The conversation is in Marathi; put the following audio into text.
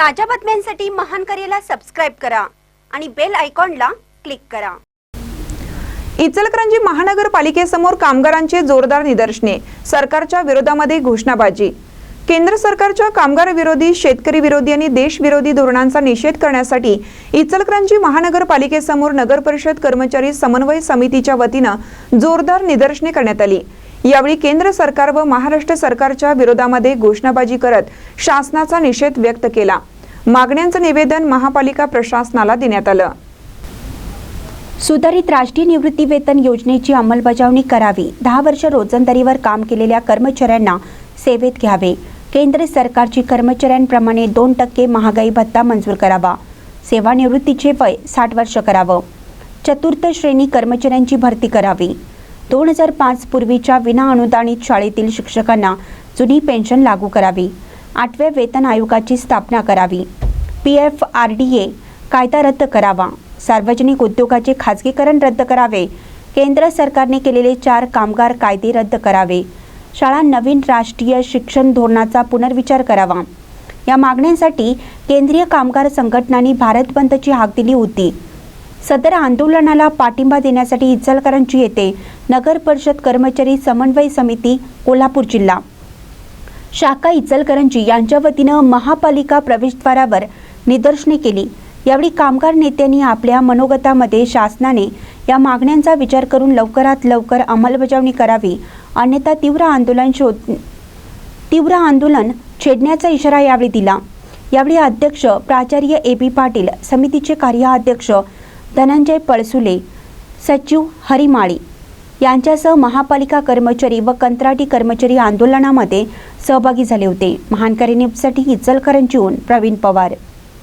ताज्या बातम्यांसाठी महान करेला सबस्क्राइब करा आणि बेल आयकॉनला क्लिक करा। इचलकरंजी महानगरपालिकेसमोर कामगारांचे जोरदार निदर्शने, सरकारच्या विरोधामध्ये घोषणाबाजी। केंद्र सरकारच्या कामगार विरोधी, शेतकरी विरोधी आणि देशविरोधी धोरणांचा निषेध करण्यासाठी इचलकरंजी महानगरपालिकेसमोर नगरपरिषद कर्मचारी समन्वय समितीच्या वतीने जोरदार निदर्शने करण्यात आली। यावेळी केंद्र सरकार व महाराष्ट्र सरकारच्या विरोधामध्ये घोषणाबाजी करत शासनाचा निषेध व्यक्त केला। मागण्यांचं निवेदन महापालिका प्रशासनाला देण्यात आलं। सुधारित राष्ट्रीय निवृत्ती वेतन योजनेची अंमलबजावणी करावी। 10 वर्ष रोजंदारीवर काम केलेल्या कर्मचाऱ्यांना सेवेत घ्यावे। केंद्र सरकारची कर्मचाऱ्यांप्रमाणे 2% महागाई भत्ता मंजूर करावा। सेवानिवृत्तीचे वय 60 वर्ष करावं। चतुर्थ श्रेणी कर्मचाऱ्यांची भरती करावी। 2005 पूर्वीच्या विना अनुदानित शाळेतील शिक्षकांना जुनी पेन्शन लागू करावी। 8व्या वेतन आयोगाची स्थापना करावी। PFRDA कायदा रद्द करावा। सार्वजनिक उद्योगाचे खाजगीकरण रद्द करावे। केंद्र सरकारने केलेले 4 कामगार कायदे रद्द करावे। शाळा नवीन राष्ट्रीय शिक्षण धोरणाचा पुनर्विचार करावा। या मागण्यांसाठी केंद्रीय कामगार संघटनांनी भारत बंदची हाक दिली होती। सदर आंदोलनाला पाठिंबा देण्यासाठी इचलकरंजी येथे नगर परिषद कर्मचारी समन्वय समिती कोल्हापूर जिल्हा शाखा इचलकरंजी यांच्या वतीने महापालिका प्रवेशद्वारावर निदर्शने केली। यावेळी कामगार नेत्यांनी आपल्या मनोगतामध्ये शासनाने या मागण्यांचा विचार करून लवकरात लवकर अंमलबजावणी करावी, अन्यथा तीव्र आंदोलन छेडण्याचा इशारा यावेळी दिला। यावेळी अध्यक्ष प्राचार्य AB पाटील, समितीचे कार्याध्यक्ष धनंजय पळसुले, सचिव हरिमाळी यांच्यासह महापालिका कर्मचारी व कंत्राटी कर्मचारी आंदोलनामध्ये सहभागी झाले होते। महान करेला न्यूजसाठी इचलकरंजीहून प्रवीण पवार।